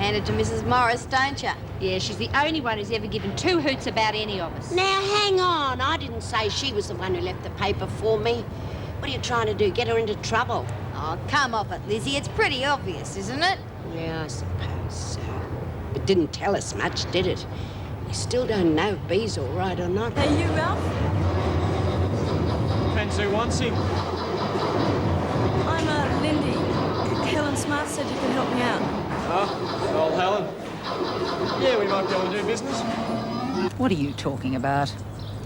hand it to Mrs. Morris, don't you? Yeah, she's the only one who's ever given two hoots about any of us. Now, hang on. I didn't say she was the one who left the paper for me. What are you trying to do, get her into trouble? Oh, come off it, Lizzie. It's pretty obvious, isn't it? Yeah, I suppose so. It didn't tell us much, did it? We still don't know if Bee's all right or not. Are you Ralph? Depends who wants him. I'm Lindy. Helen Smart said you could help me out. Ah, old Helen. Yeah, we might be able to do business. What are you talking about?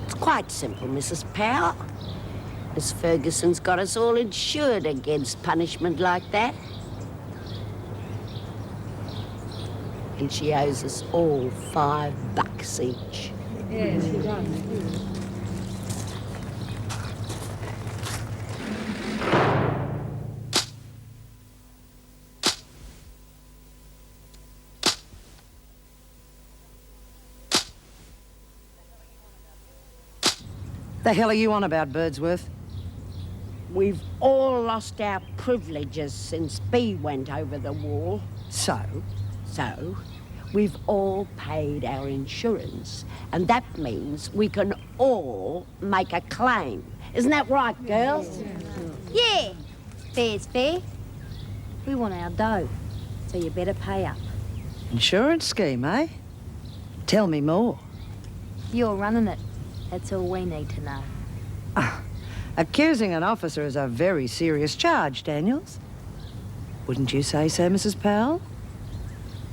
It's quite simple, Mrs. Powell. Miss Ferguson's got us all insured against punishment like that. And she owes us all $5 each. Yes, she does. The hell are you on about, Birdsworth? We've all lost our privileges since Bee went over the wall. So? So, we've all paid our insurance, and that means we can all make a claim. Isn't that right, girls? Yeah. Fair's fair. We want our dough, so you better pay up. Insurance scheme, eh? Tell me more. You're running it. That's all we need to know. Accusing an officer is a very serious charge, Daniels. Wouldn't you say so, Mrs. Powell?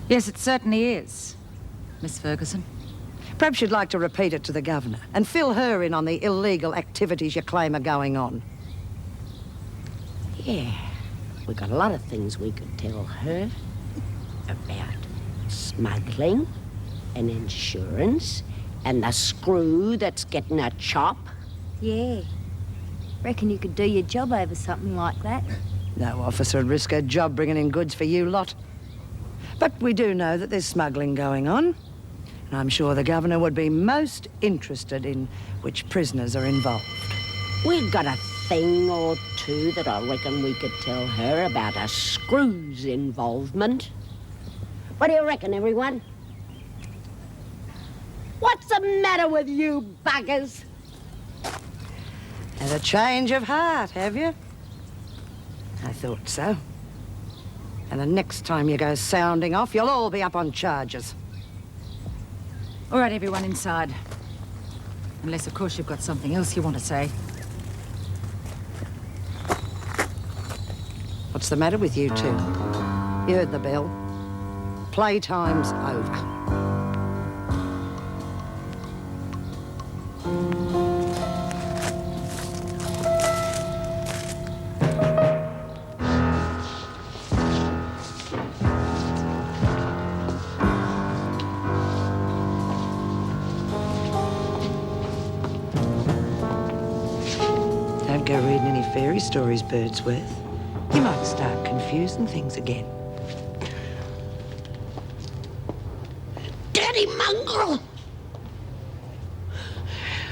Yes, it certainly is, Miss Ferguson. Perhaps you'd like to repeat it to the Governor and fill her in on the illegal activities you claim are going on. Yeah, we've got a lot of things we could tell her about smuggling and insurance and the screw that's getting a chop. Yeah. Reckon you could do your job over something like that? No officer would risk her job bringing in goods for you lot. But we do know that there's smuggling going on. And I'm sure the Governor would be most interested in which prisoners are involved. We've got a thing or two that I reckon we could tell her about a screw's involvement. What do you reckon, everyone? What's the matter with you buggers? Had a change of heart, have you? I thought so. And the next time you go sounding off, you'll all be up on charges. All right, everyone inside. Unless, of course, you've got something else you want to say. What's the matter with you two? You heard the bell. Playtime's over. Don't go reading any fairy stories, Birdsworth. You might start confusing things again. Dirty mongrel!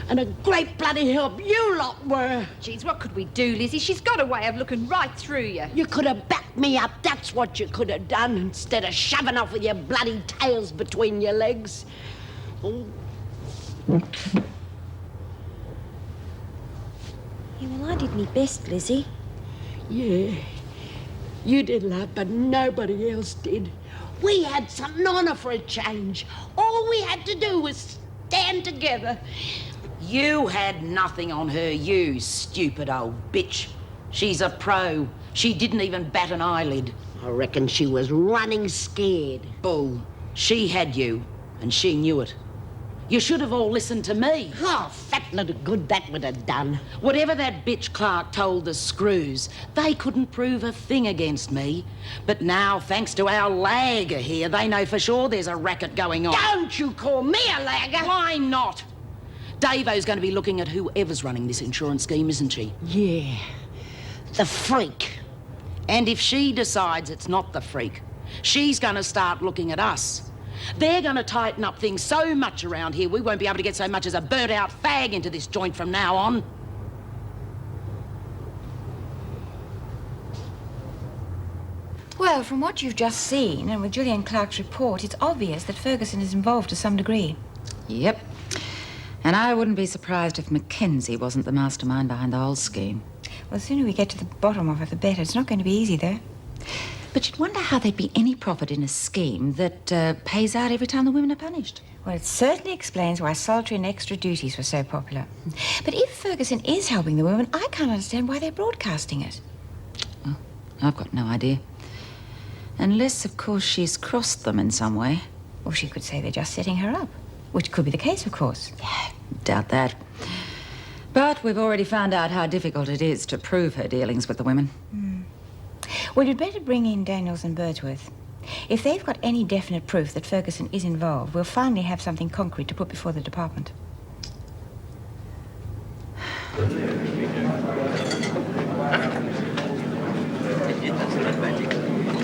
And a great bloody help you lot were. Geez, what could we do, Lizzie? She's got a way of looking right through you. You could have backed me up, that's what you could have done, instead of shoving off with your bloody tails between your legs. Oh. Yeah, well, I did my best, Lizzie. Yeah, you did, love, but nobody else did. We had something on her for a change. All we had to do was stand together. You had nothing on her, you stupid old bitch. She's a pro. She didn't even bat an eyelid. I reckon she was running scared. Bull. She had you, and she knew it. You should have all listened to me. Oh, fat little good that would have done. Whatever that bitch Clark told the screws, they couldn't prove a thing against me. But now, thanks to our lagger here, they know for sure there's a racket going on. Don't you call me a lagger? Why not? Davo's going to be looking at whoever's running this insurance scheme, isn't she? Yeah, the freak. And if she decides it's not the freak, she's going to start looking at us. They're going to tighten up things so much around here, we won't be able to get so much as a burnt-out fag into this joint from now on. Well, Well, from what you've just seen, and with Julian Clark's report, it's obvious that Ferguson is involved to some degree. Yep. And I wouldn't be surprised if Mackenzie wasn't the mastermind behind the whole scheme. Well, the sooner we get to the bottom of it, the better. It's not going to be easy, though. But you'd wonder how there'd be any profit in a scheme that pays out every time the women are punished. Well, it certainly explains why solitary and extra duties were so popular. But if Ferguson is helping the women, I can't understand why they're broadcasting it. Oh, I've got no idea. Unless, of course, she's crossed them in some way. Or she could say they're just setting her up, which could be the case, of course. Yeah, doubt that. But we've already found out how difficult it is to prove her dealings with the women. Well, you'd better bring in Daniels and Birdsworth. If they've got any definite proof that Ferguson is involved, we'll finally have something concrete to put before the department.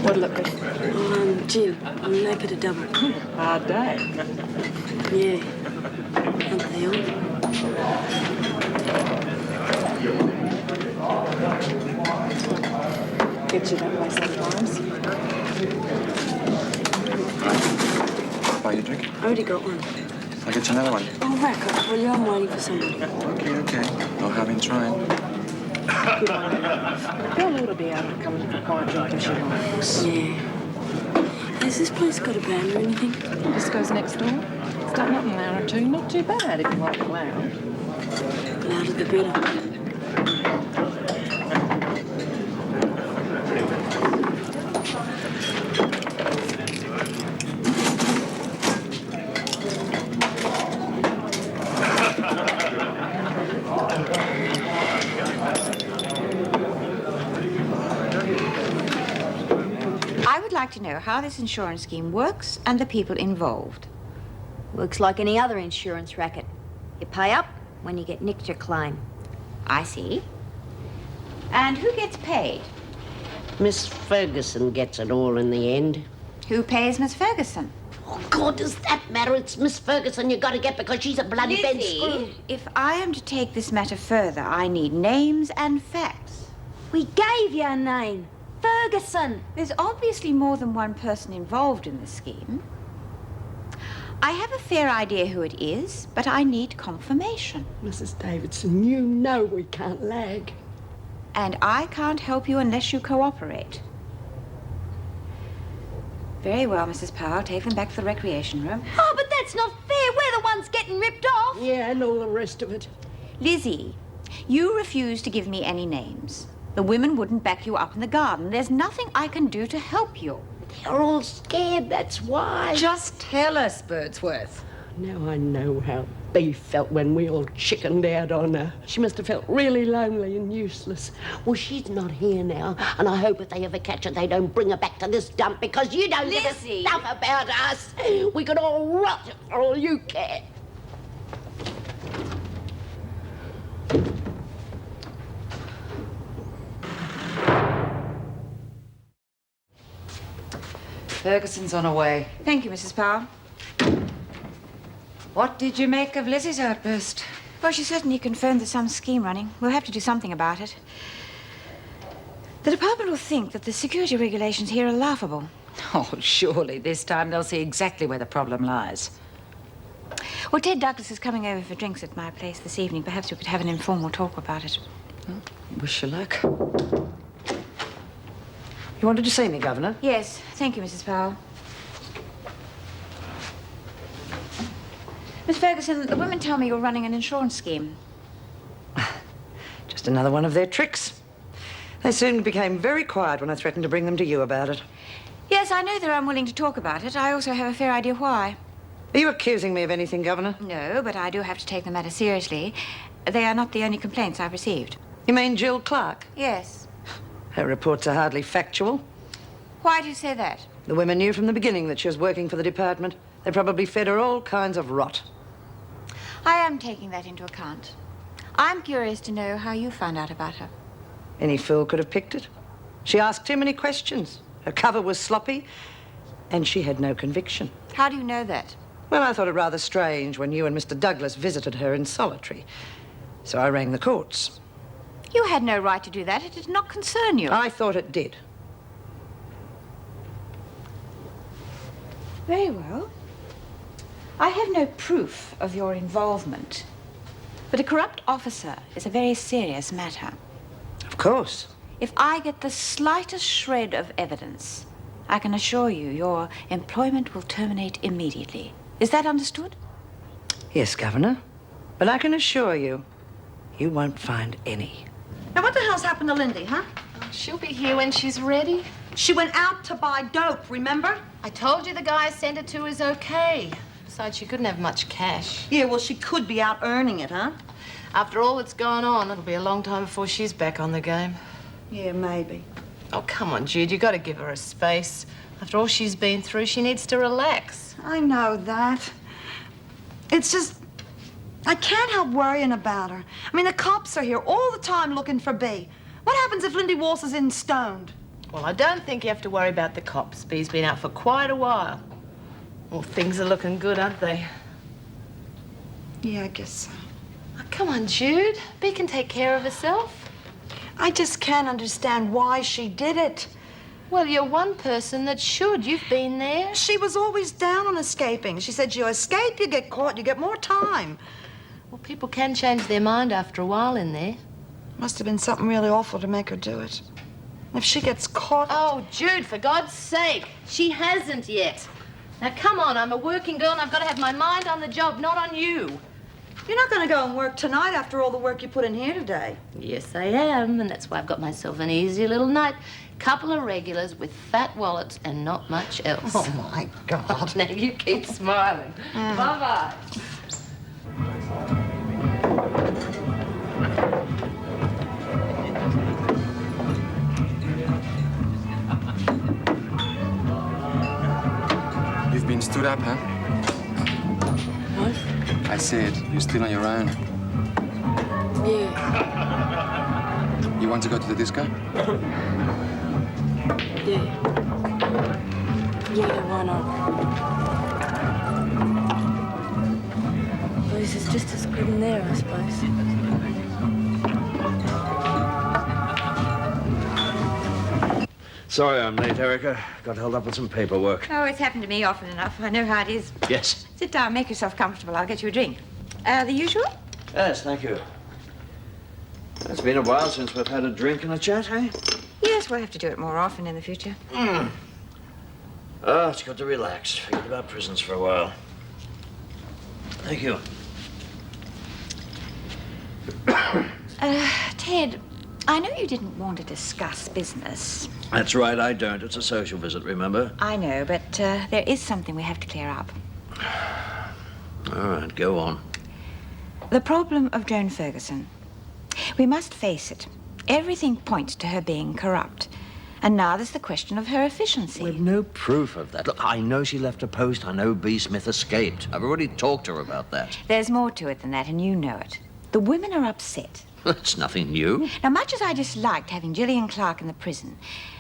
What'll it be? Jill, I'm naked to double. Hard day. Yeah. Aren't they all? Gets you that way sometimes. Buy you a drink? I already got one. I'll get you another one. Oh, Rack, I'll call you. I'm waiting for somebody. Okay. No harm in trying. Good one. Girl ought to be able to come and have a quiet drink if she likes. Yeah. Has this place got a band or anything? This goes next door. Starting up in an hour or two. Not too bad if you want it loud. Louder the better. To know how this insurance scheme works and the people involved. Works like any other insurance racket. You pay up when you get nicked your claim. I see. And who gets paid? Miss Ferguson gets it all in the end. Who pays Miss Ferguson? Oh, God, does that matter? It's Miss Ferguson you got to get because she's a bloody bed screw. If I am to take this matter further, I need names and facts. We gave you a name. Ferguson. There's obviously more than one person involved in the scheme. I have a fair idea who it is, but I need confirmation. Mrs. Davidson, you know we can't lag. And I can't help you unless you cooperate. Very well, Mrs. Powell. Take them back to the recreation room. Oh, but that's not fair. We're the ones getting ripped off. Yeah, and all the rest of it. Lizzie, you refuse to give me any names. The women wouldn't back you up in the garden. There's nothing I can do to help you. They're all scared, that's why. Just tell us, Birdsworth. Now I know how Bea felt when we all chickened out on her. She must have felt really lonely and useless. Well, she's not here now, and I hope if they ever catch her, they don't bring her back to this dump because you don't give a stuff about us. We could all rot for all you care. Ferguson's on her way. Thank you, Mrs. Powell. What did you make of Lizzie's outburst? Well, she certainly confirmed there's some scheme running. We'll have to do something about it. The department will think that the security regulations here are laughable. Oh, surely. This time they'll see exactly where the problem lies. Well, Ted Douglas is coming over for drinks at my place this evening. Perhaps we could have an informal talk about it. Well, wish you luck. You wanted to see me, Governor? Yes. Thank you, Mrs. Powell. Miss Ferguson, the women tell me you're running an insurance scheme. Just another one of their tricks. They soon became very quiet when I threatened to bring them to you about it. Yes, I know they're unwilling to talk about it. I also have a fair idea why. Are you accusing me of anything, Governor? No, but I do have to take the matter seriously. They are not the only complaints I've received. You mean Jill Clark? Yes. Her reports are hardly factual. Why do you say that? The women knew from the beginning that she was working for the department. They probably fed her all kinds of rot. I am taking that into account. I'm curious to know how you found out about her. Any fool could have picked it. She asked too many questions. Her cover was sloppy, and she had no conviction. How do you know that? Well, I thought it rather strange when you and Mr. Douglas visited her in solitary. So I rang the courts. You had no right to do that. It did not concern you. I thought it did. Very well. I have no proof of your involvement, but a corrupt officer is a very serious matter. Of course. If I get the slightest shred of evidence, I can assure you your employment will terminate immediately. Is that understood? Yes, Governor. But I can assure you, you won't find any. Now, what the hell's happened to Lindy, huh? She'll be here when she's ready. She went out to buy dope, remember? I told you the guy I sent it to is okay. Besides, she couldn't have much cash. Yeah, well, she could be out earning it, huh? After all that's gone on, it'll be a long time before she's back on the game. Yeah, maybe. Oh, come on, Jude. You got to give her a space. After all she's been through, she needs to relax. I know that. It's just, I can't help worrying about her. I mean, the cops are here all the time looking for Bea. What happens if Lindy Walsh is in stoned? Well, I don't think you have to worry about the cops. Bea's been out for quite a while. Well, things are looking good, aren't they? Yeah, I guess so. Oh, come on, Jude. Bea can take care of herself. I just can't understand why she did it. Well, you're one person that should. You've been there. She was always down on escaping. She said, you escape, you get caught, you get more time. Well, people can change their mind after a while in there. Must have been something really awful to make her do it. If she gets caught... Oh, Jude, for God's sake. She hasn't yet. Now, come on. I'm a working girl and I've got to have my mind on the job, not on you. You're not going to go and work tonight after all the work you put in here today. Yes, I am, and that's why I've got myself an easy little night. Couple of regulars with fat wallets and not much else. Oh, my God. Now, you keep smiling. Bye-bye. You've been stood up, huh? What? I said, you're still on your own. Yeah. You want to go to the disco? Yeah. Yeah, why not? Well, this is just as good in there, I suppose. Sorry I'm late, Erica. Got held up with some paperwork. Oh, it's happened to me often enough. I know how it is. Yes. Sit down, make yourself comfortable. I'll get you a drink. The usual? Yes, thank you. It's been a while since we've had a drink and a chat, eh? Yes, we'll have to do it more often in the future. Oh, it's good to relax. Forget about prisons for a while. Thank you. Ted, I know you didn't want to discuss business. That's right, I don't. It's a social visit, remember? I know, but there is something we have to clear up. All right, go on. The problem of Joan Ferguson. We must face it. Everything points to her being corrupt. And now there's the question of her efficiency. We've no proof of that. Look, I know she left a post. I know Bea Smith escaped. I've already talked to her about that. There's more to it than that, and you know it. The women are upset. That's nothing new. Now, much as I disliked having Gillian Clark in the prison,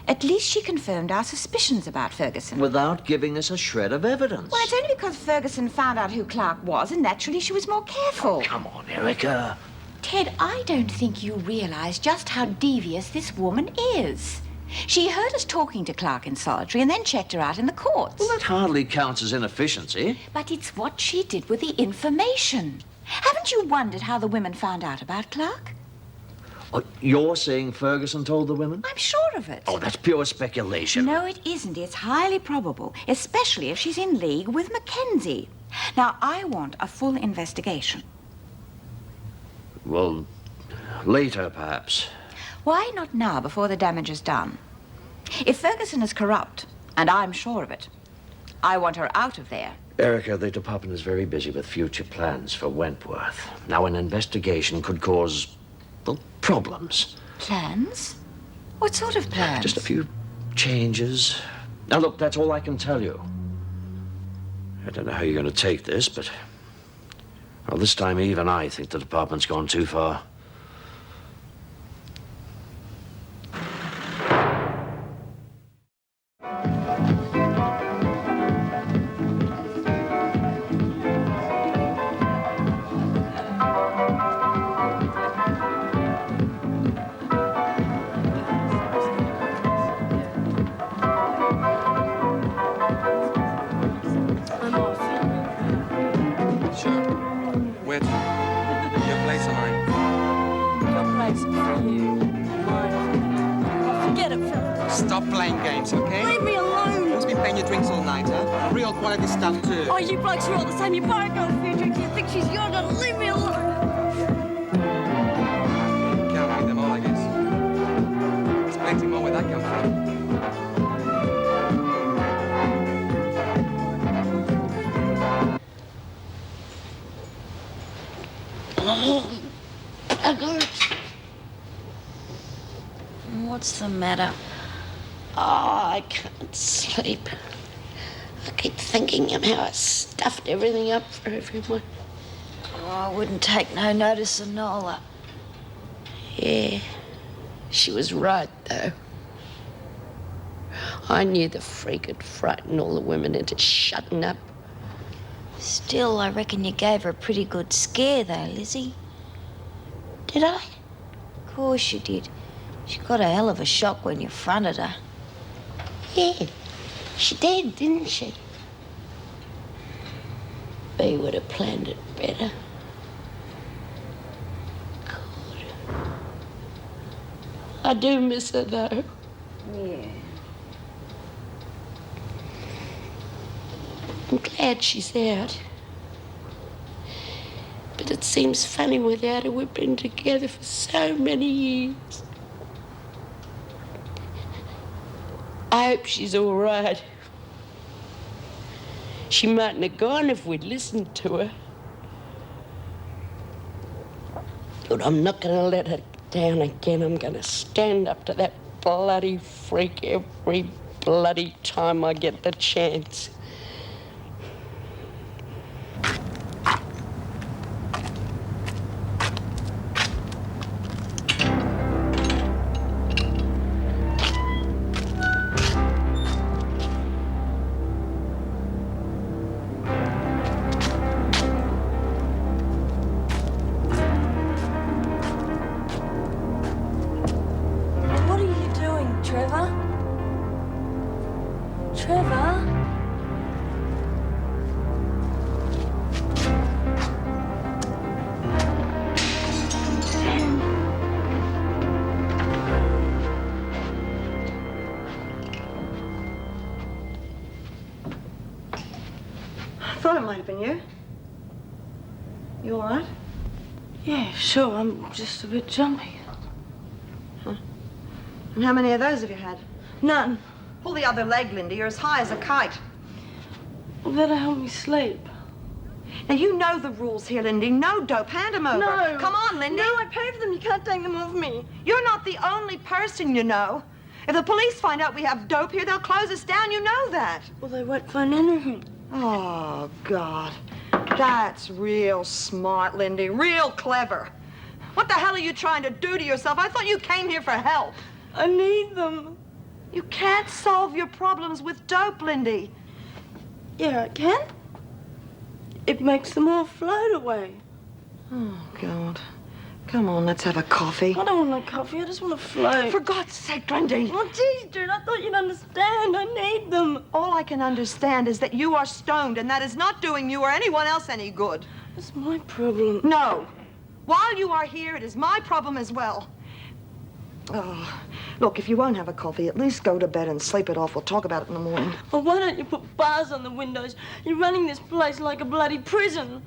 at least she confirmed our suspicions about Ferguson. Without giving us a shred of evidence. Well, it's only because Ferguson found out who Clark was, and naturally she was more careful. Oh, come on, Erica. Ted, I don't think you realize just how devious this woman is. She heard us talking to Clark in solitary and then checked her out in the courts. Well, that hardly counts as inefficiency. But it's what she did with the information. Haven't you wondered how the women found out about Clark? Oh, you're saying Ferguson told the women? I'm sure of it. Oh, that's pure speculation. No, it isn't. It's highly probable, especially if she's in league with Mackenzie. Now, I want a full investigation. Well, later, perhaps. Why not now, before the damage is done? If Ferguson is corrupt, and I'm sure of it, I want her out of there. Erica, the department is very busy with future plans for Wentworth. Now, an investigation could cause, well, problems. Plans? What sort of plans? Just a few changes. Now, look, that's all I can tell you. I don't know how you're going to take this, but... well, this time, even I think the department's gone too far. playing games, okay? Leave me alone! Who's been paying your drinks all night, huh? Real quality stuff, too. Oh, you blokes are all the same. You buy a girl a few drinks, you think she's yours, and leave me alone! Can't read them all, I guess. There's plenty more where that come from. What's the matter? Oh, I can't sleep. I keep thinking of how I stuffed everything up for everyone. Oh, I wouldn't take no notice of Nola. Yeah, she was right, though. I knew the freak had frightened all the women into shutting up. Still, I reckon you gave her a pretty good scare, though, Lizzie. Did I? Of course you did. She got a hell of a shock when you fronted her. Yeah, she did, didn't she? Bea would have planned it better. God. I do miss her, though. Yeah. I'm glad she's out. But it seems funny without her. We've been together for so many years. I hope she's all right. She mightn't have gone if we'd listened to her. But I'm not going to let her down again. I'm going to stand up to that bloody freak every bloody time I get the chance. What are you doing, Trevor? Trevor? I thought it might have been you. You all right? Yeah, sure. I'm just a bit jumpy. And how many of those have you had? None. Pull the other leg, Lindy. You're as high as a kite. Well, that'll help me sleep. Now, you know the rules here, Lindy. No dope. Hand them over. No. Come on, Lindy. No, I paid for them. You can't take them off me. You're not the only person, you know. If the police find out we have dope here, they'll close us down. You know that. Well, they won't find anything. Oh, God. That's real smart, Lindy. Real clever. What the hell are you trying to do to yourself? I thought you came here for help. I need them. You can't solve your problems with dope, Lindy. Yeah, I can. It makes them all float away. Oh, God. Come on, let's have a coffee. I don't want no coffee. I just want to float. For God's sake, Lindy. Oh, geez, dude, I thought you'd understand. I need them. All I can understand is that you are stoned, and that is not doing you or anyone else any good. It's my problem. No. While you are here, it is my problem as well. Oh, look, if you won't have a coffee, at least go to bed and sleep it off. We'll talk about it in the morning. Well, why don't you put bars on the windows? You're running this place like a bloody prison.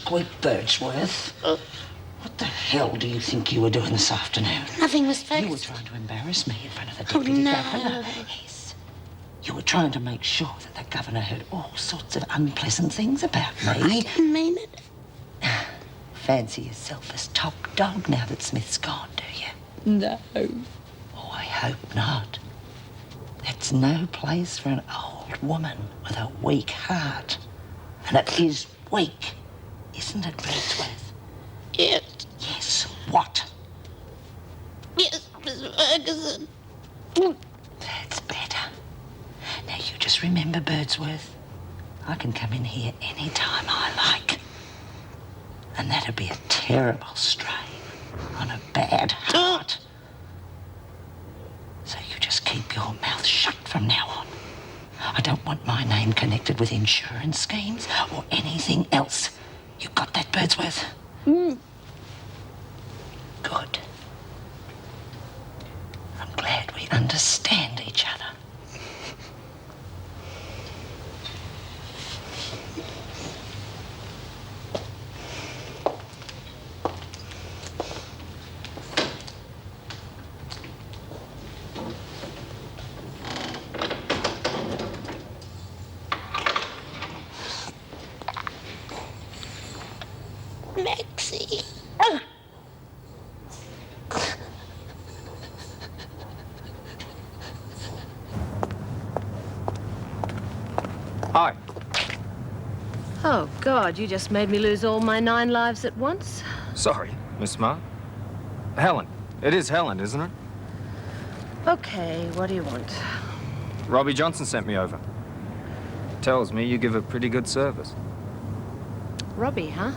squeak, Birdsworth. What the hell do you think you were doing this afternoon? Nothing, Miss Ferguson. You were trying to embarrass me in front of the Deputy Governor. Yes. You were trying to make sure that the Governor heard all sorts of unpleasant things about me. I didn't mean it. Fancy yourself as top dog now that Smith's gone, do you? No. Oh, I hope not. That's no place for an old woman with a weak heart. And it is weak, isn't it, Birdsworth? Yes. Yes, what? Yes, Miss Ferguson. That's better. Now, you just remember, Birdsworth, I can come in here any time I like. And that'd be a terrible strain on a bad heart. So you just keep your mouth shut from now on. I don't want my name connected with insurance schemes or anything else. You got that, Birdsworth? Good. I'm glad we understand each other. Maxie. Hi. Oh, God, you just made me lose all my 9 lives at once. Sorry, Miss Smart. Helen. It is Helen, isn't it? Okay, what do you want? Robbie Johnson sent me over. Tells me you give a pretty good service. Robbie, huh?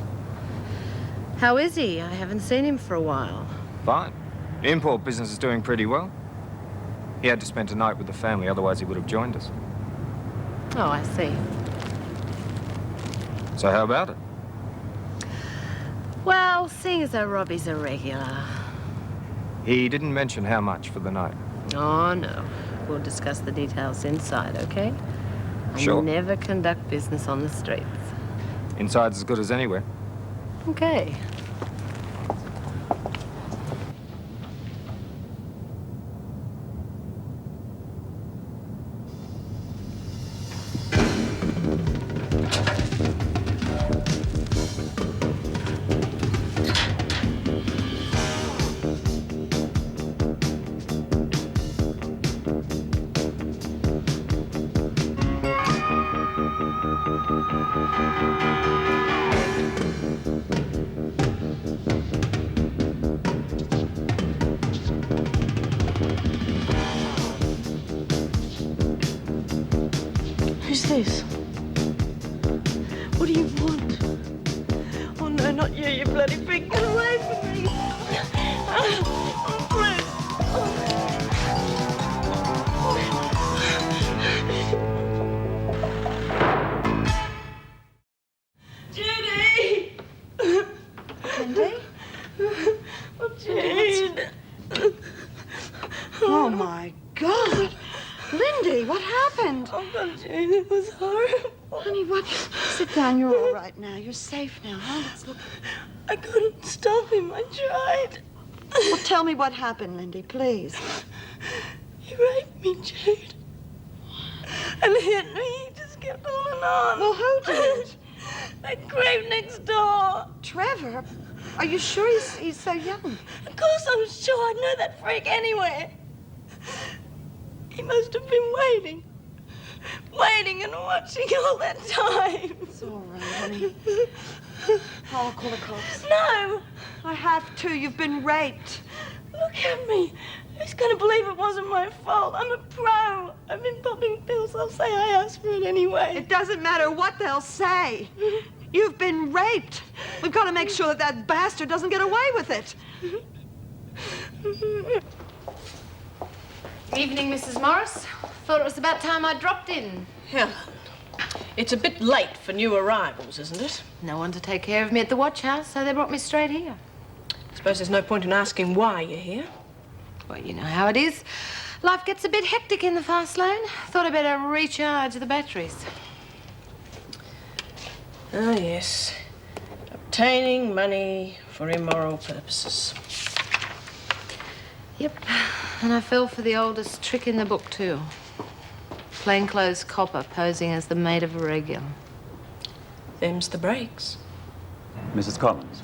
How is he? I haven't seen him for a while. Fine. The import business is doing pretty well. He had to spend a night with the family, otherwise he would have joined us. Oh, I see. So how about it? Well, seeing as though Robbie's a regular. He didn't mention how much for the night. Oh, no. We'll discuss the details inside, okay? Sure. I never conduct business on the streets. Inside's as good as anywhere. Okay. Who's this? What do you want? Oh, no, not you, you bloody pig. Get away from me. Oh, please. Judy! Lindy? Oh, Jude. Oh, my God. Lindy, what happened? Oh, God, Jude, it was horrible. Honey, what? Sit down. You're all right now. You're safe now, huh? Let's look. I couldn't stop him. I tried. Well, tell me what happened, Lindy, please. He raped me, Jude. And hit me. He just kept on and on. Well, who did? That creep next door. Trevor? Are you sure he's so young? Of course I'm sure. I'd know that freak anywhere. He must have been waiting and watching all that time. It's all right, honey. I'll call the cops. No! I have to. You've been raped. Look at me. Who's going to believe it wasn't my fault? I'm a pro. I've been popping pills. They'll say I asked for it anyway. It doesn't matter what they'll say. You've been raped. We've got to make sure that that bastard doesn't get away with it. Evening, Mrs. Morris. Thought it was about time I dropped in. Helen, it's a bit late for new arrivals, isn't it? No one to take care of me at the watch house, so they brought me straight here. I suppose there's no point in asking why you're here. Well, you know how it is. Life gets a bit hectic in the fast lane. Thought I'd better recharge the batteries. Oh, yes. A obtaining money for immoral purposes. Yep, and I fell for the oldest trick in the book, too. Plainclothes copper posing as the maid of a regular. Them's the breaks. Mrs. Collins.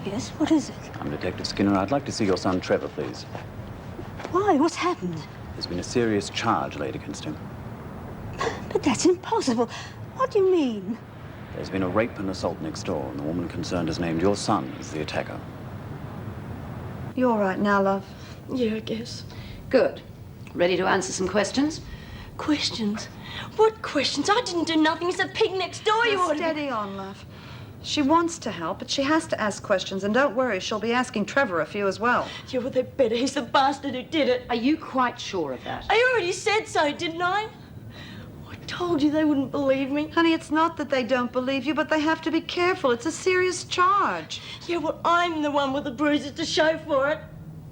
Yes, what is it? I'm Detective Skinner. I'd like to see your son, Trevor, please. Why? What's happened? There's been a serious charge laid against him. But that's impossible. What do you mean? There's been a rape and assault next door, and the woman concerned has named your son as the attacker. You all right now, love? Yeah, I guess. Good. Ready to answer some questions? Questions? What questions? I didn't do nothing. It's a pig next door. You ought to... Steady on, love. She wants to help, but she has to ask questions. And don't worry, she'll be asking Trevor a few as well. Yeah, well, they better. He's the bastard who did it. Are you quite sure of that? I already said so, didn't I? I told you they wouldn't believe me. Honey, it's not that they don't believe you, but they have to be careful. It's a serious charge. Yeah, well, I'm the one with the bruises to show for it.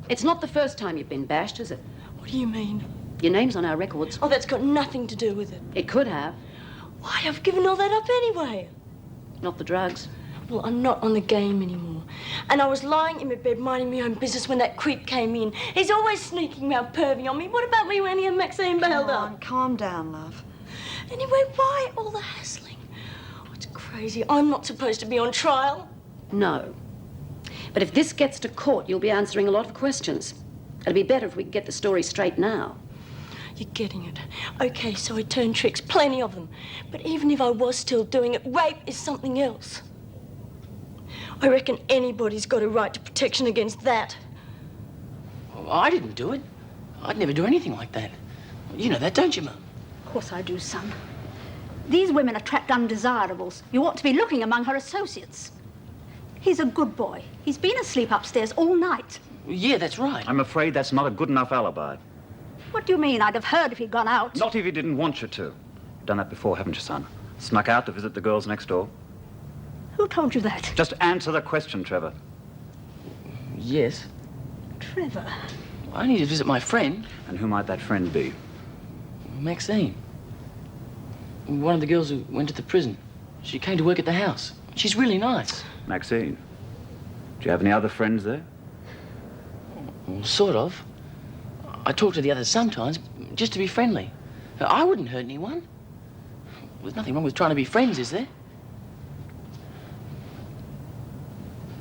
It's not the first time you've been bashed, is it? What do you mean? Your name's on our records. Oh, that's got nothing to do with it. It could have. Why, I've given all that up anyway. Not the drugs. Well, I'm not on the game anymore. And I was lying in my bed minding my own business when that creep came in. He's always sneaking around perving on me. What about me when he and Maxine bailed up? Calm down, love. Anyway, why all the hassling? Oh, it's crazy. I'm not supposed to be on trial. No. But if this gets to court, you'll be answering a lot of questions. It'd be better if we could get the story straight now. You're getting it. Okay, so I turned tricks, plenty of them. But even if I was still doing it, rape is something else. I reckon anybody's got a right to protection against that. Oh, I didn't do it. I'd never do anything like that. You know that, don't you, Mum? Of course I do, son. These women attract undesirables. You ought to be looking among her associates. He's a good boy. He's been asleep upstairs all night. Yeah, that's right. I'm afraid that's not a good enough alibi. What do you mean? I'd have heard if he'd gone out. Not if he didn't want you to. You've done that before, haven't you, son? Snuck out to visit the girls next door. Who told you that? Just answer the question, Trevor. Yes. Trevor. I need to visit my friend. And who might that friend be? Maxine. One of the girls who went to the prison. She came to work at the house. She's really nice. Maxine. Do you have any other friends there? Well, sort of. I talk to the others sometimes, just to be friendly. I wouldn't hurt anyone. There's nothing wrong with trying to be friends, is there?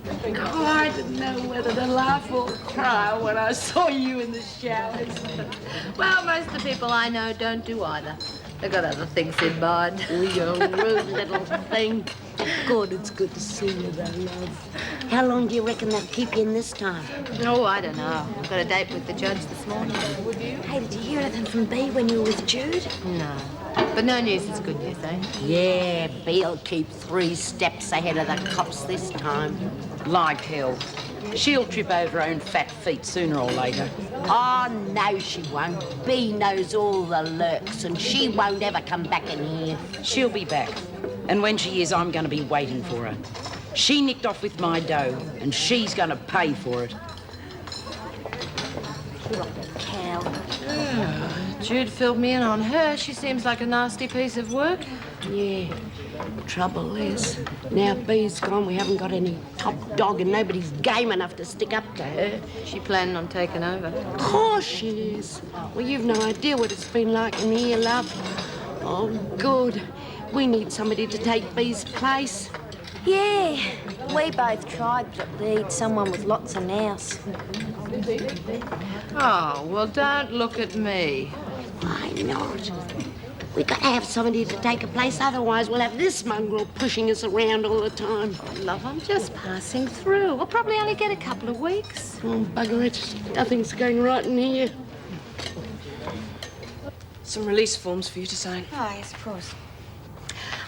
Oh, I didn't know whether to laugh or cry when I saw you in the showers. Well, most of the people I know don't do either. They've got other things in mind. You rude little thing. God, it's good to see you, though, love. How long do you reckon they'll keep you in this time? Oh, I don't know. I've got a date with the judge this morning. Hey, did you hear anything from Bea when you were with Jude? No. But no news is good news, eh? Yeah, Bea'll keep 3 steps ahead of the cops this time. Like hell. She'll trip over her own fat feet sooner or later. Oh, no, she won't. Bea knows all the lurks, and she won't ever come back in here. She'll be back. And when she is, I'm going to be waiting for her. She nicked off with my dough, and she's going to pay for it. Jude filled me in on her. She seems like a nasty piece of work. Yeah. The trouble is, now Bea's gone, we haven't got any top dog and nobody's game enough to stick up to her. She planning on taking over? Of course she is. Well, you've no idea what it's been like in here, love. Oh, good. We need somebody to take Bea's place. Yeah, we both tried, but we need someone with lots of nous. Oh, well, don't look at me. Why not? We've got to have somebody to take her place, otherwise we'll have this mongrel pushing us around all the time. Love, I'm just passing through. We'll probably only get a couple of weeks. Oh, bugger it. Nothing's going right in here. Some release forms for you to sign. Oh, yes, of course.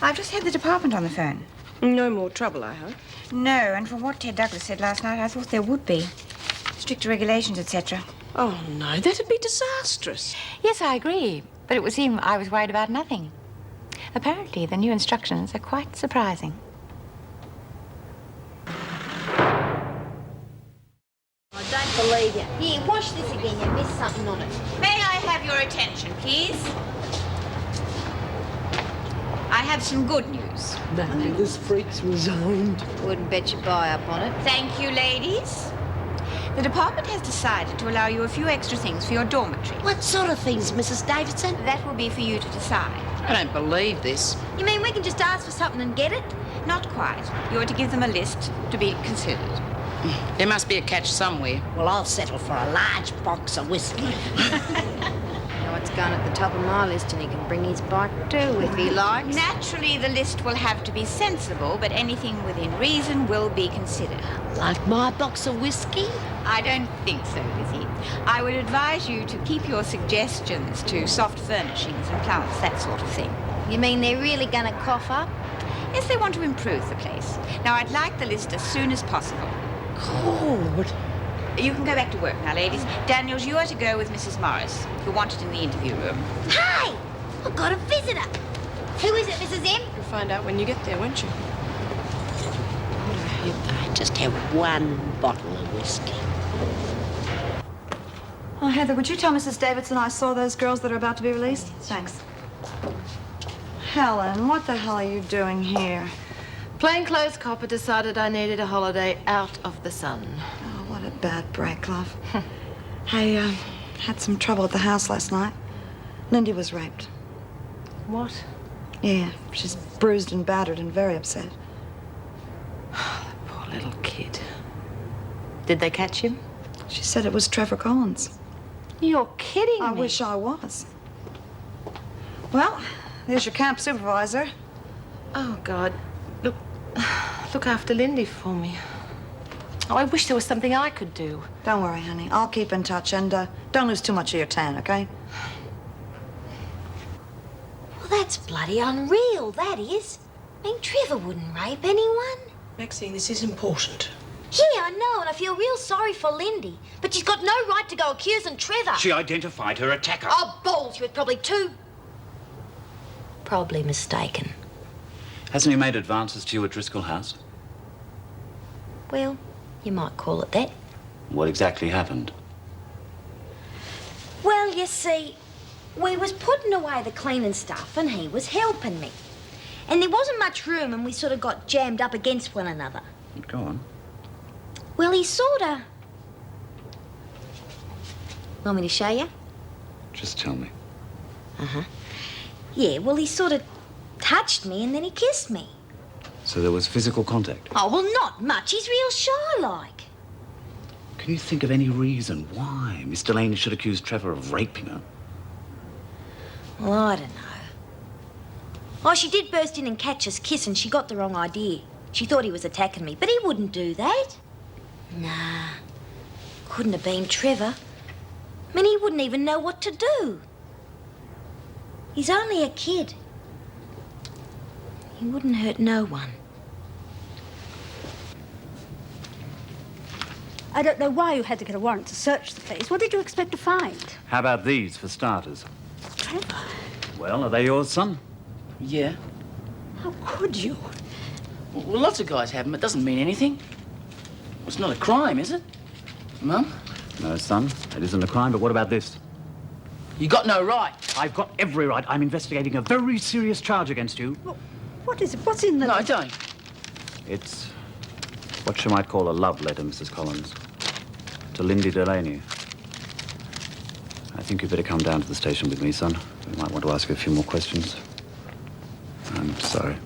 I've just had the department on the phone. No more trouble, I hope. No, and from what Ted Douglas said last night, I thought there would be. Stricter regulations, etc. Oh, no, that'd be disastrous. Yes, I agree. But it would seem I was worried about nothing. Apparently, the new instructions are quite surprising. I don't believe you. Here, wash this again. You missed something on it. May I have your attention, please? I have some good news. Maybe this freak's resigned. Wouldn't bet you buy up on it. Thank you, ladies. The department has decided to allow you a few extra things for your dormitory. What sort of things, Mrs. Davidson? That will be for you to decide. I don't believe this. You mean we can just ask for something and get it? Not quite. You're to give them a list to be considered. There must be a catch somewhere. Well, I'll settle for a large box of whiskey. Now it's gone at the top of my list, and he can bring his bike too if he likes. Naturally, the list will have to be sensible, but anything within reason will be considered. Like my box of whiskey? I don't think so, Lizzie. I would advise you to keep your suggestions to soft furnishings and plants, that sort of thing. You mean they're really going to cough up? Yes, they want to improve the place. Now, I'd like the list as soon as possible. Good. You can go back to work now, ladies. Daniels, you are to go with Mrs. Morris. You're wanted in the interview room. Hey! I've got a visitor. Who is it, Mrs. M? You'll find out when you get there, won't you? I just have one bottle of whiskey. Oh, Heather, would you tell Mrs. Davidson I saw those girls that are about to be released? Thanks. Helen, what the hell are you doing here? Plainclothes copper decided I needed a holiday out of the sun. Oh, what a bad break, love. I had some trouble at the house last night. Lindy was raped. What? Yeah, she's bruised and battered and very upset. Poor little kid. Did they catch him? She said it was Trevor Collins. You're kidding I me. wish I was. Well, there's your camp supervisor. Oh, God. Look after Lindy for me. Oh, I wish there was something I could do. Don't worry, honey. I'll keep in touch, and don't lose too much of your tan, okay? Well, that's bloody unreal, that is. I mean, Trevor wouldn't rape anyone. Maxine, this is important. Yeah, I know, and I feel real sorry for Lindy. But she's got no right to go accusing Trevor. She identified her attacker. Oh, balls, you were probably mistaken. Hasn't he made advances to you at Driscoll House? Well, you might call it that. What exactly happened? Well, you see, we was putting away the cleaning stuff and he was helping me. And there wasn't much room and we sort of got jammed up against one another. Go on. Well, he sort of... Want me to show you? Just tell me. Uh-huh. Yeah, well, he sort of touched me and then he kissed me. So there was physical contact. Oh, well, not much. He's real shy-like. Can you think of any reason why Miss Delaney should accuse Trevor of raping her? Well, I don't know. Oh, she did burst in and catch us kissing. She got the wrong idea. She thought he was attacking me, but he wouldn't do that. Nah, couldn't have been Trevor. I mean, he wouldn't even know what to do. He's only a kid. He wouldn't hurt no one. I don't know why you had to get a warrant to search the place. What did you expect to find? How about these for starters? Trevor? Well, are they yours, son? Yeah. How could you? Well, lots of guys have them. It doesn't mean anything. It's not a crime, is it? Mum? No, son. It isn't a crime, but what about this? You got no right. I've got every right. I'm investigating a very serious charge against you. What is it? What's in the... No, I don't. It's what you might call a love letter, Mrs. Collins. To Lindy Delaney. I think you'd better come down to the station with me, son. We might want to ask you a few more questions. I'm sorry.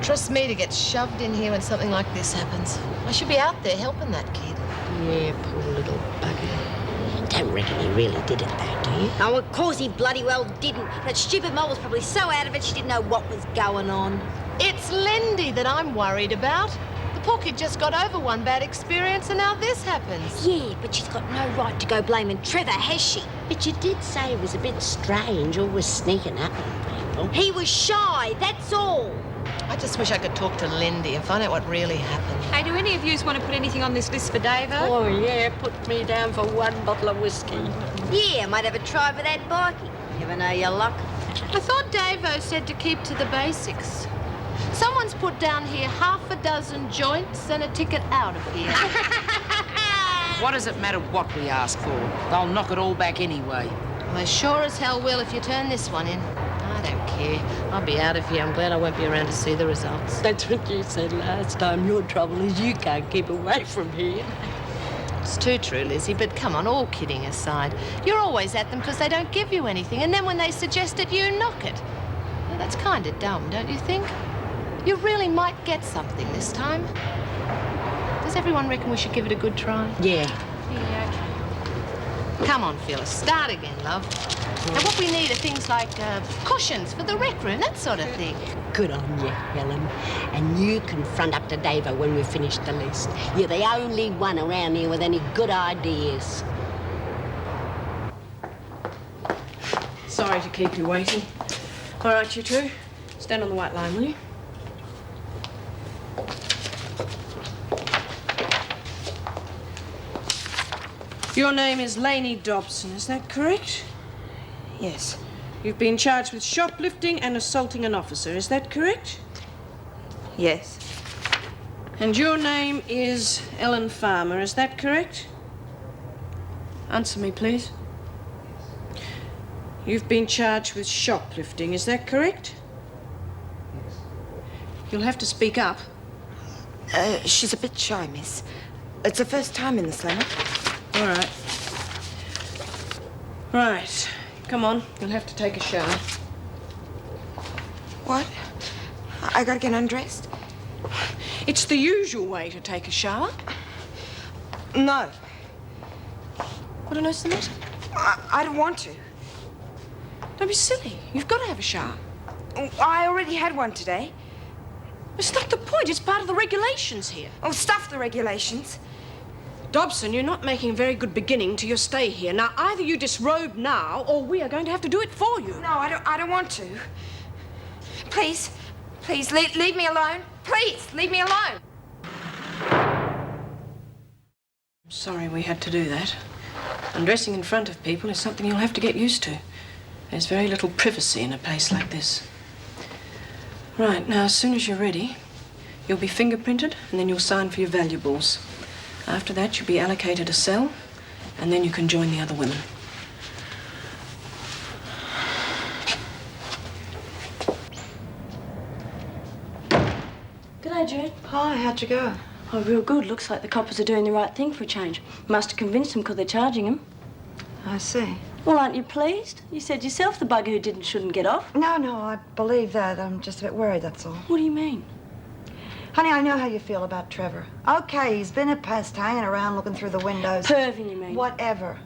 Trust me to get shoved in here when something like this happens. I should be out there helping that kid. Yeah, poor little bugger. Don't reckon he really did it, though, do you? Oh, of course he bloody well didn't. That stupid mole was probably so out of it she didn't know what was going on. It's Lindy that I'm worried about. The poor kid just got over one bad experience and now this happens. Yeah, but she's got no right to go blaming Trevor, has she? But you did say it was a bit strange, always sneaking up on people. He was shy, that's all. I just wish I could talk to Lindy and find out what really happened. Hey, do any of you want to put anything on this list for Davo? Oh, yeah, put me down for one bottle of whiskey. Yeah, might have a try for that bikie. Never know your luck. I thought Davo said to keep to the basics. Someone's put down here 6 joints and a ticket out of here. What does it matter what we ask for? They'll knock it all back anyway. They sure as hell will if you turn this one in. I don't care. I'll be out of here. I'm glad I won't be around to see the results. That's what you said last time. Your trouble is you can't keep away from here. It's too true, Lizzie, but come on, all kidding aside. You're always at them because they don't give you anything, and then when they suggest it, you knock it. Now, that's kind of dumb, don't you think? You really might get something this time. Does everyone reckon we should give it a good try? Yeah. Yeah. Come on, Phyllis, start again, love. Now, what we need are things like cushions for the rec room, that sort of thing. Good on you, Helen. And you can front up to Davo when we've finished the list. You're the only one around here with any good ideas. Sorry to keep you waiting. All right, you two. Stand on the white line, will you? Your name is Lainey Dobson, is that correct? Yes. You've been charged with shoplifting and assaulting an officer, is that correct? Yes. And your name is Ellen Farmer, is that correct? Answer me, please. You've been charged with shoplifting, is that correct? Yes. You'll have to speak up. She's a bit shy, miss. It's her first time in the slammer. All right. Right. Come on, you'll have to take a shower. What? I gotta get undressed? It's the usual way to take a shower. No. What on earth's the matter? I don't want to. Don't be silly. You've got to have a shower. I already had one today. It's not the point. It's part of the regulations here. Oh, stuff the regulations. Dobson, you're not making a very good beginning to your stay here. Now, either you disrobe now, or we are going to have to do it for you. No, I don't want to. Please, leave me alone. Please, leave me alone. I'm sorry we had to do that. Undressing in front of people is something you'll have to get used to. There's very little privacy in a place like this. Right, now, as soon as you're ready, you'll be fingerprinted, and then you'll sign for your valuables. After that, you'll be allocated a cell, and then you can join the other women. G'day, Jude. Hi, how'd you go? Oh, real good. Looks like the coppers are doing the right thing for a change. Must have convinced them because they're charging him. I see. Well, aren't you pleased? You said yourself the bugger who shouldn't get off. No, I believe that. I'm just a bit worried, that's all. What do you mean? Honey, I know how you feel about Trevor. Okay, he's been a pest hanging around looking through the windows. Perving, you mean? Whatever.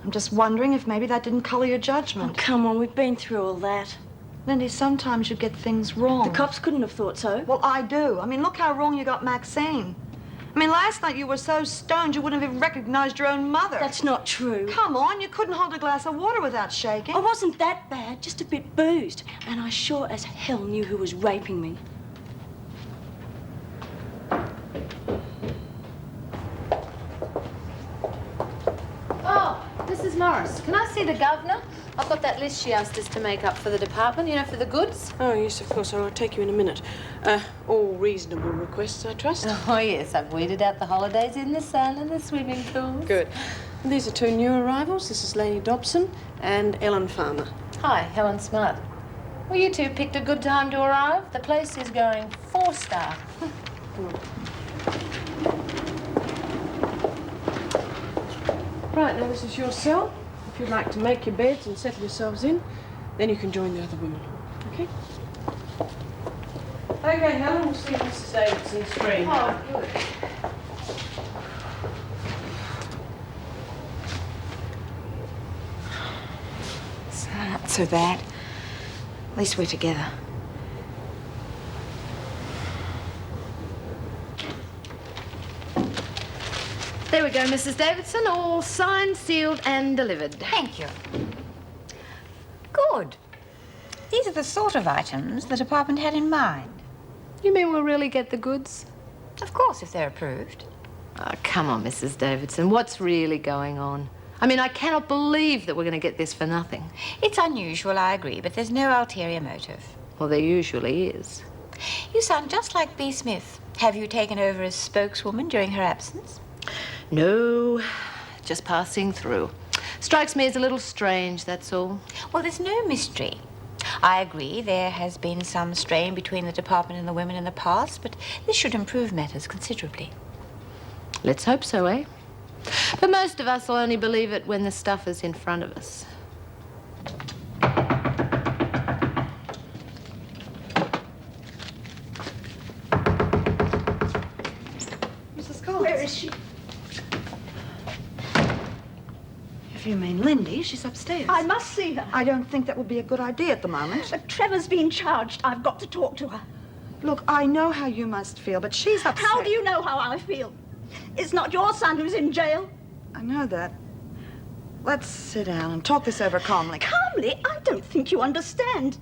I'm just wondering if maybe that didn't colour your judgment. Oh, come on, we've been through all that. Lindy, sometimes you get things wrong. The cops couldn't have thought so. Well, I do. I mean, look how wrong you got Maxine. I mean, last night you were so stoned you wouldn't have even recognized your own mother. That's not true. Come on, you couldn't hold a glass of water without shaking. I wasn't that bad, just a bit boozed. And I sure as hell knew who was raping me. Oh, Mrs. Morris, can I see the governor? I've got that list she asked us to make up for the department, you know, for the goods. Oh, yes, of course. I'll take you in a minute. All reasonable requests, I trust? Oh, yes, I've weeded out the holidays in the sun and the swimming pools. Good. These are two new arrivals. This is Lainey Dobson and Ellen Farmer. Hi, Helen Smart. Well, you two picked a good time to arrive. The place is going 4-star. Right, now this is your cell. If you'd like to make your beds and settle yourselves in, then you can join the other women. Okay? Okay, Helen, we'll see Mrs. Davidson's free. Oh, good. It's not so bad. At least we're together. There we go, Mrs. Davidson. All signed, sealed, and delivered. Thank you. Good. These are the sort of items the department had in mind. You mean we'll really get the goods? Of course, if they're approved. Oh, come on, Mrs. Davidson. What's really going on? I mean, I cannot believe that we're going to get this for nothing. It's unusual, I agree, but there's no ulterior motive. Well, there usually is. You sound just like B. Smith. Have you taken over as spokeswoman during her absence? No, just passing through. Strikes me as a little strange, that's all. Well, there's no mystery. I agree there has been some strain between the department and the women in the past, but this should improve matters considerably. Let's hope so, eh? But most of us will only believe it when the stuff is in front of us. Mrs. Collins. Where is she? If you mean Lindy, she's upstairs. I must see her. I don't think that would be a good idea at the moment. But Trevor's been charged. I've got to talk to her. Look, I know how you must feel, but she's upset. How do you know how I feel? It's not your son who's in jail. I know that. Let's sit down and talk this over calmly. Calmly? I don't think you understand.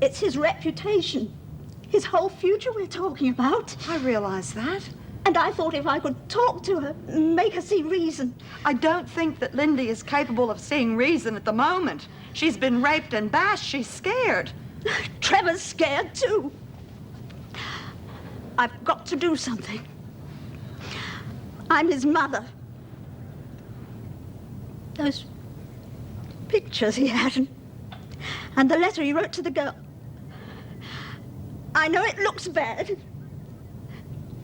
It's his reputation. His whole future we're talking about. I realize that. And I thought if I could talk to her, make her see reason. I don't think that Lindy is capable of seeing reason at the moment. She's been raped and bashed. She's scared. Trevor's scared, too. I've got to do something. I'm his mother. Those pictures he had, and the letter he wrote to the girl. I know it looks bad,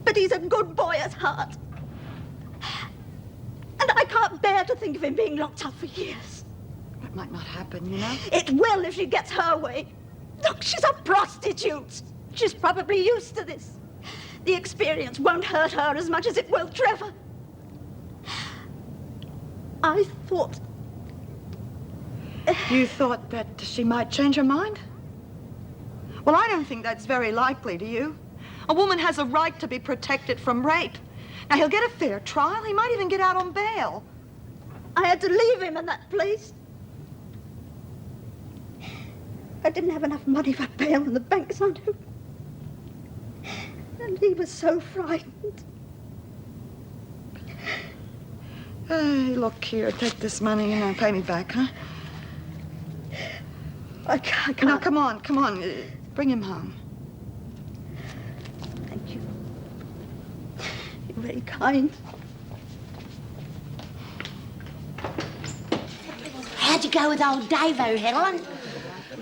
but he's a good boy at heart. And I can't bear to think of him being locked up for years. That might not happen, you know. It will if she gets her way. Look, she's a prostitute. She's probably used to this. The experience won't hurt her as much as it will Trevor. I thought... You thought that she might change her mind? Well, I don't think that's very likely, do you? A woman has a right to be protected from rape. Now, he'll get a fair trial. He might even get out on bail. I had to leave him in that place. I didn't have enough money for bail and the banks aren't open. And he was so frightened. Hey, look here, take this money and pay me back, huh? I can't. Now, come on. Bring him home. Thank you. You're very kind. How'd you go with old Davo, Helen?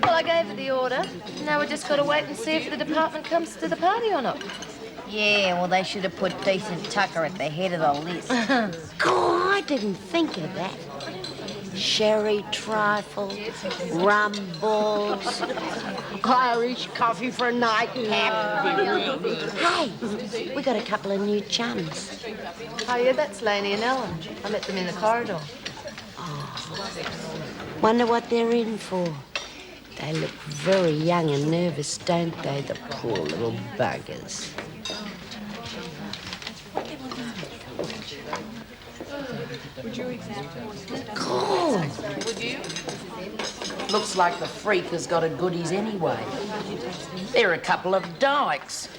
Well, I gave her the order. Now we just got to wait and see if the department comes to the party or not. Yeah, well, they should have put Decent Tucker at the head of the list. God, I didn't think of that. Sherry trifle, rum balls, Irish coffee for a nightcap. Hey, we got a couple of new chums. Oh, yeah, that's Laney and Ellen. I met them in the corridor. Wonder what they're in for. They look very young and nervous, don't they, the poor little buggers? God. Looks like the freak has got a goodies anyway. They're a couple of dykes.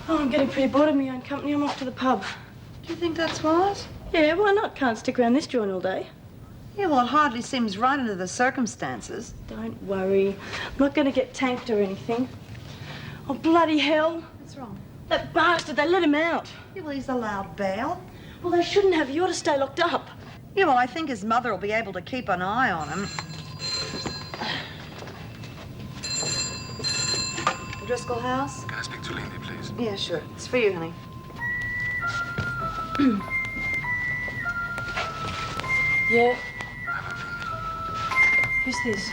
Oh, I'm getting pretty bored of my own company. I'm off to the pub. Do you think that's wise? Yeah, why not? Can't stick around this joint all day. Yeah, well, it hardly seems right under the circumstances. Don't worry. I'm not going to get tanked or anything. Oh, bloody hell. What's wrong? That bastard, they let him out. Yeah, well, he's allowed bail. Well, they shouldn't have. You ought to stay locked up. Yeah, well, I think his mother will be able to keep an eye on him. Driscoll House? Can I speak to Lindy, please? Yeah, sure. It's for you, honey. Yeah. Who's this?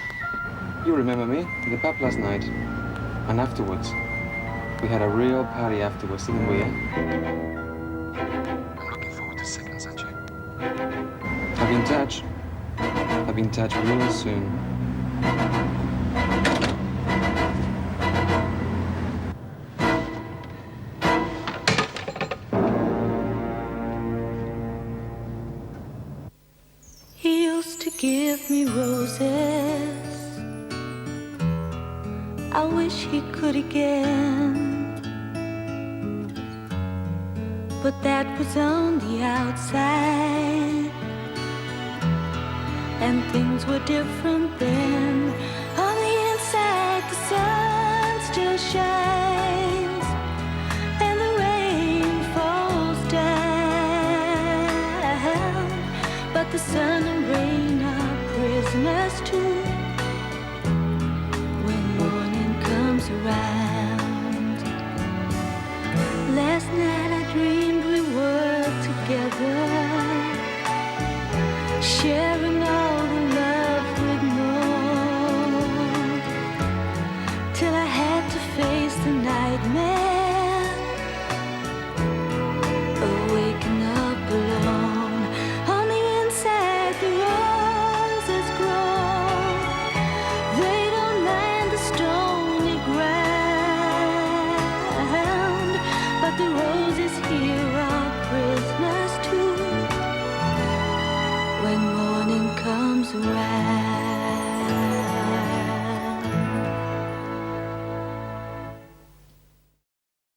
You remember me? In the pub last night. And afterwards. We had a real party afterwards, didn't we, eh? I'm looking forward to seconds, aren't you? I'll be in touch. I'll be in touch real soon. He used to give me roses. I wish he could again. But that was on the outside, and things were different then. On the inside, the sun still shines. share